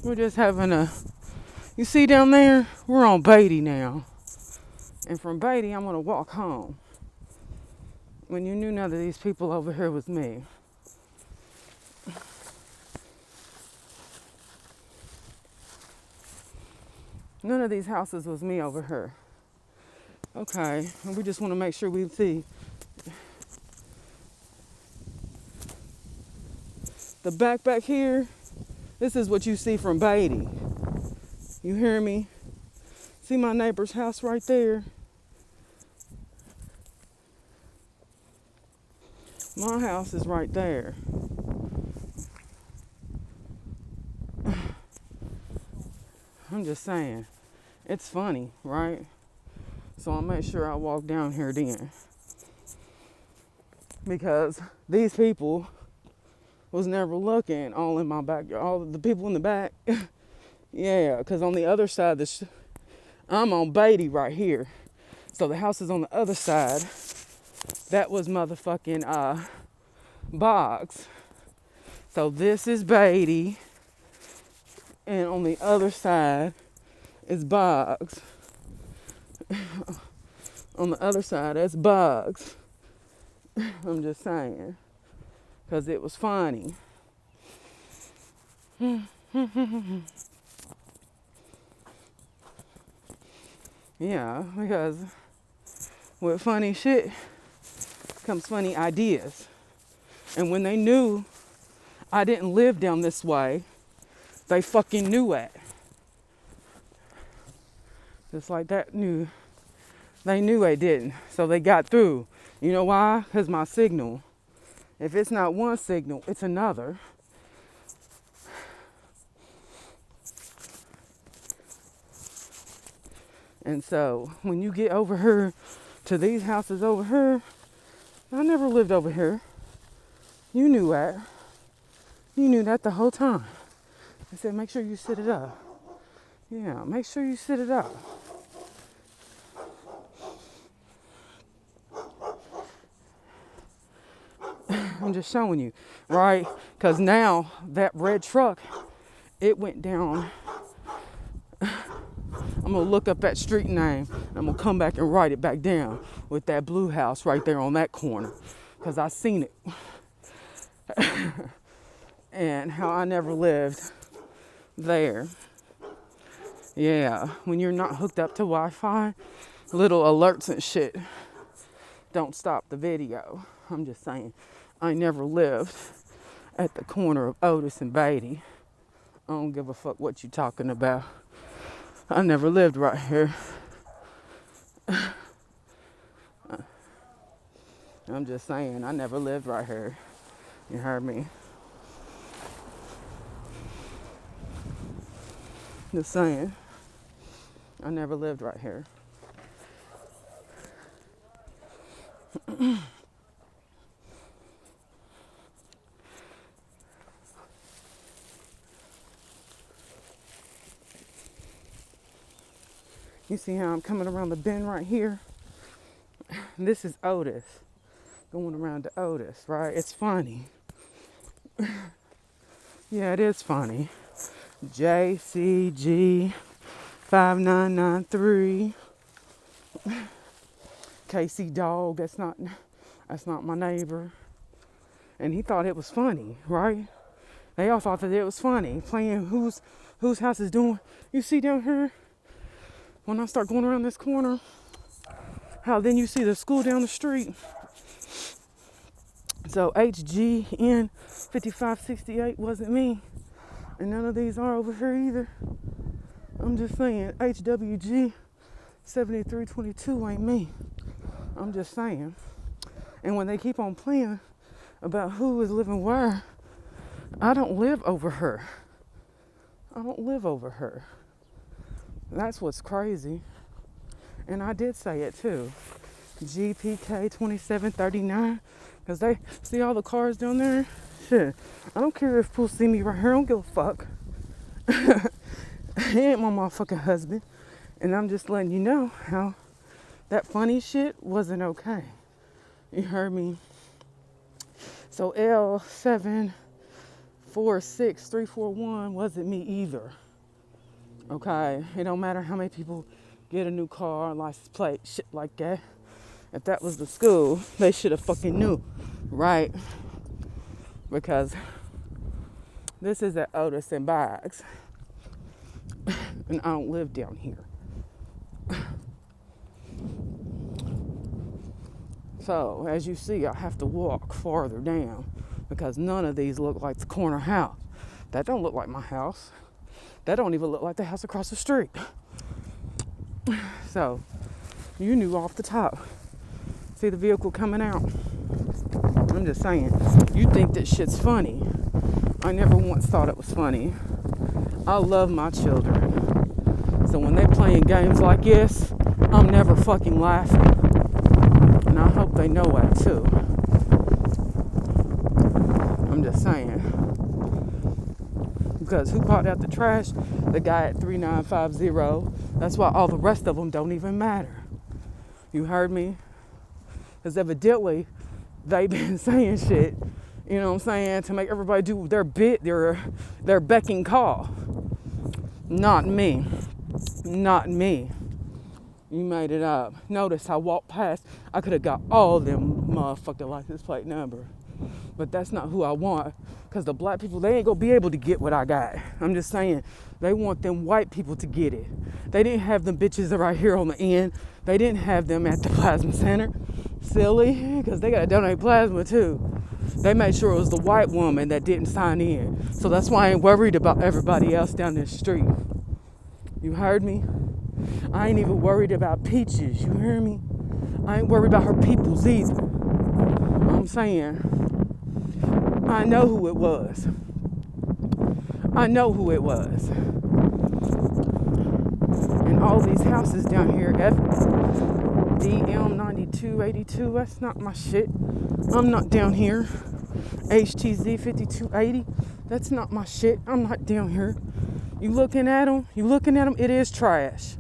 We're just having a, you see down there, we're on Beatty now. And from Beatty, I'm gonna walk home. When you knew none of these people over here was me. None of these houses was me over here. Okay, and we just want to make sure we see the back here. This is what you see from Beatty. You hear me? See my neighbor's house right there? My house is right there. I'm just saying, it's funny, right? So I'll make sure I walk down here then. Because these people was never looking all in my backyard. All the people in the back. Yeah, because on the other side, I'm on Beatty right here. So the house is on the other side. That was motherfucking Boggs. So this is Beatty. And on the other side is Boggs. On the other side, that's Boggs. I'm just saying. Because it was funny. Yeah, because with funny shit comes funny ideas. And when they knew I didn't live down this way, they fucking knew it. Just like that they knew I didn't. So they got through. You know why? Because my signal. If it's not one signal, it's another. And so when you get over here to these houses over here, I never lived over here. You knew that. You knew that the whole time. I said, make sure you sit it up. Yeah, make sure you sit it up. I'm just showing you, right? Because now that red truck, it went down. I'm going to look up that street name. I'm going to come back and write it back down with that blue house right there on that corner. Because I seen it. And how I never lived there. Yeah, when you're not hooked up to Wi-Fi, little alerts and shit don't stop the video. I'm just saying, I never lived at the corner of Otis and Beatty. I don't give a fuck what you talking about. I never lived right here. I'm just saying, I never lived right here. You heard me? Just saying, I never lived right here. You see how I'm coming around the bend right here? This is Otis. Going around to Otis, right? It's funny. Yeah, it is funny. JCG 5993. Casey Dog, that's not my neighbor. And he thought it was funny, right? They all thought that it was funny. Playing whose house is doing. You see down here? When I start going around this corner, how then you see the school down the street. So HGN 5568 wasn't me. And none of these are over here either. I'm just saying, HWG 7322 ain't me. I'm just saying. And when they keep on playing about who is living where, I don't live over her. I don't live over her. That's what's crazy. And I did say it too. GPK 2739. Because they see all the cars down there. Shit. I don't care if people see me right here. I don't give a fuck. He ain't my motherfucking husband. And I'm just letting you know how that funny shit wasn't okay. You heard me? So 46341 wasn't me either. Okay, it don't matter how many people get a new car, license plate, shit like that. If that was the school, they should have fucking knew, right? Because this is at Otis and Boggs, and I don't live down here. So, as you see, I have to walk farther down because none of these look like the corner house. That don't look like my house. That don't even look like the house across the street. So, you knew off the top. See the vehicle coming out? I'm just saying, you think that shit's funny. I never once thought it was funny. I love my children. So when they playing games like this, I'm never fucking laughing. And I hope they know that too. I'm just saying. Because who caught out the trash? The guy at 3950. That's why all the rest of them don't even matter. You heard me? Because evidently, they've been saying shit, you know what I'm saying, to make everybody do their bit, their beck and call. Not me. Not me. You made it up. Notice I walked past, I could have got all them motherfucking license plate number. But that's not who I want. Because the black people, they ain't going to be able to get what I got. I'm just saying, they want them white people to get it. They didn't have them bitches right here on the end. They didn't have them at the plasma center. Silly, because they got to donate plasma too. They made sure it was the white woman that didn't sign in. So that's why I ain't worried about everybody else down this street. You heard me? I ain't even worried about Peaches. You hear me? I ain't worried about her peoples either. I'm saying, I know who it was. I know who it was. And all these houses down here, DM 9282, that's not my shit. I'm not down here. HTZ 5280, that's not my shit. I'm not down here. You looking at them? It is trash.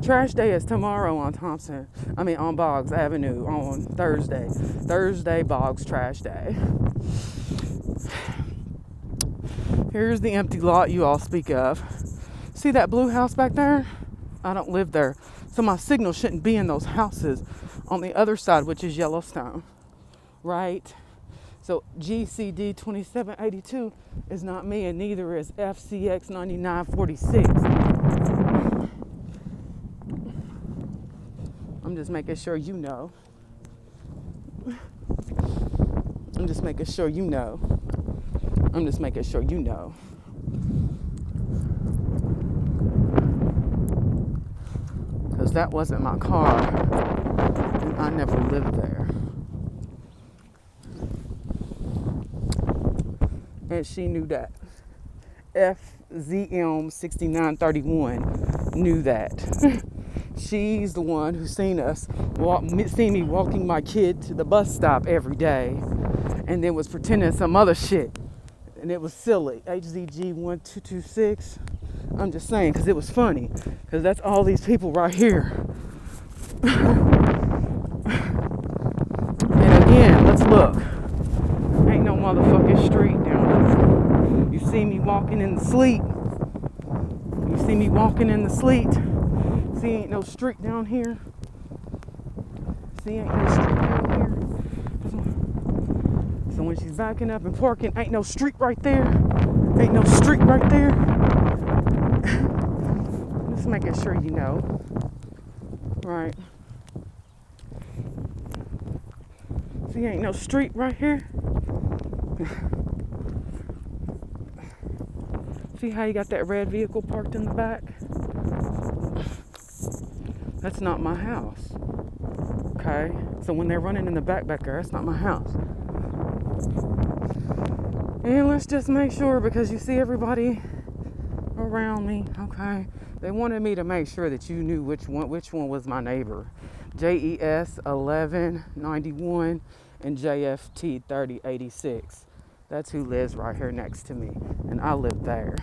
Trash day is tomorrow on Thompson. On Boggs Avenue on Thursday. Thursday, Boggs trash day. Here's the empty lot you all speak of. See that blue house back there? I don't live there. So my signal shouldn't be in those houses on the other side, which is Yellowstone. Right? So GCD 2782 is not me, and neither is FCX 9946. I'm just making sure you know. I'm just making sure you know. Because that wasn't my car, and I never lived there. And she knew that. FZM 6931 knew that. She's the one who seen me walking my kid to the bus stop every day, and then was pretending some other shit. And it was silly. HZG 1226. I'm just saying, because it was funny. Because that's all these people right here. And again, let's look. Ain't no motherfucking street down here. You see me walking in the sleet. See, ain't no street down here. So when she's backing up and parking, ain't no street right there. Just making sure you know. Right. See, ain't no street right here. See how you got that red vehicle parked in the back? That's not my house. Okay? So when they're running in the back there, that's not my house. And let's just make sure, because you see everybody around me, okay? They wanted me to make sure that you knew which one was my neighbor. JES 1191 and JFT 3086. That's who lives right here next to me. And I live there.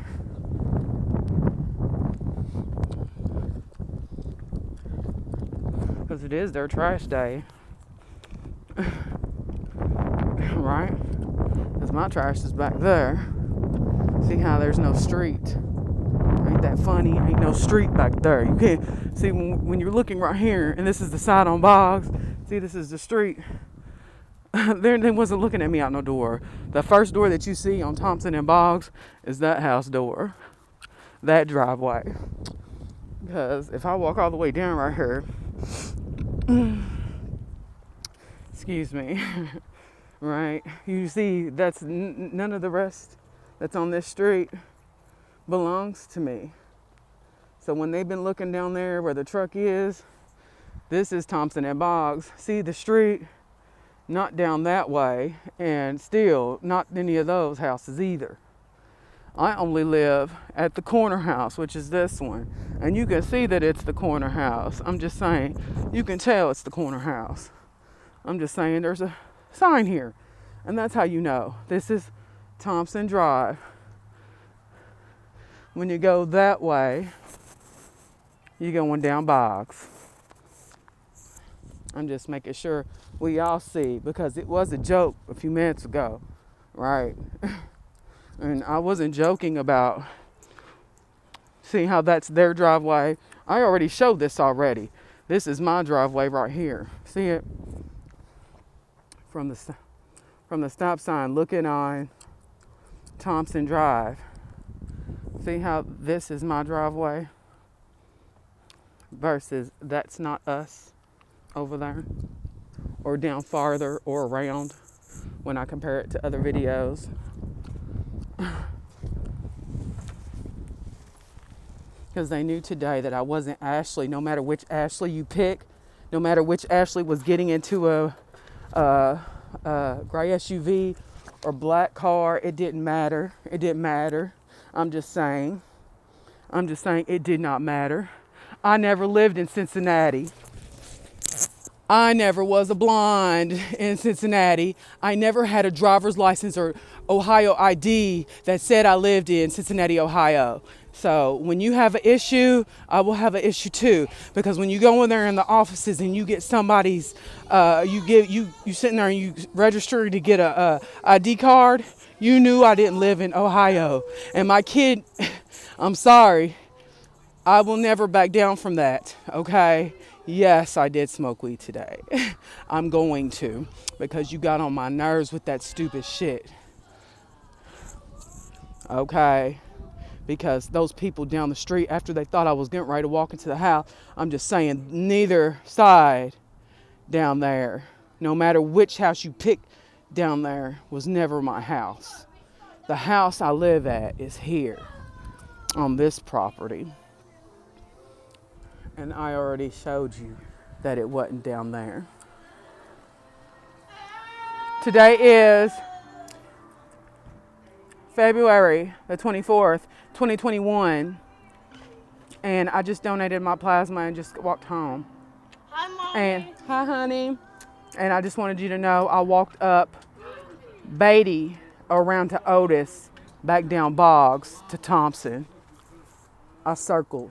Because it is their trash day. Right? Because my trash is back there. See how there's no street? Ain't that funny? Ain't no street back there. You can't see when you're looking right here, and this is the side on Boggs. See, this is the street. They wasn't looking at me out no door. The first door that you see on Thompson and Boggs is that house door, that driveway. Because if I walk all the way down right here, excuse me, right? You see, that's none of the rest that's on this street belongs to me. So when they've been looking down there where the truck is, this is Thompson and Boggs. See the street? Not down that way, and still not any of those houses either. I only live at the corner house, which is this one. And you can see that it's the corner house. I'm just saying, you can tell it's the corner house. I'm just saying there's a sign here. And that's how you know. This is Thompson Drive. When you go that way, you're going down Boggs. I'm just making sure we all see, because it was a joke a few minutes ago, right? And I wasn't joking about seeing how that's their driveway. I already showed this already. This is my driveway right here. See it? From the stop sign looking on Thompson Drive. See how this is my driveway versus that's not us over there or down farther or around when I compare it to other videos. Because they knew today that I wasn't Ashley. No matter which Ashley you pick, no matter which Ashley was getting into a gray SUV or black car, it didn't matter. It didn't matter. I'm just saying it did not matter. I never lived in Cincinnati. I never was a blonde in Cincinnati. I never had a driver's license or Ohio ID that said I lived in Cincinnati, Ohio. So when you have an issue, I will have an issue too. Because when you go in there in the offices and you get somebody's, you sitting there and you register to get a ID card, you knew I didn't live in Ohio. And my kid, I'm sorry, I will never back down from that, okay? Yes, I did smoke weed today. I'm going to, because you got on my nerves with that stupid shit. Okay? Because those people down the street, after they thought I was getting ready to walk into the house, I'm just saying, neither side down there, no matter which house you pick down there, was never my house. The house I live at is here, on this property. And I already showed you that it wasn't down there. Today is February the 24th, 2021. And I just donated my plasma and just walked home. Hi, Mom. And hi, honey. And I just wanted you to know I walked up Beatty around to Otis, back down Boggs to Thompson. I circled.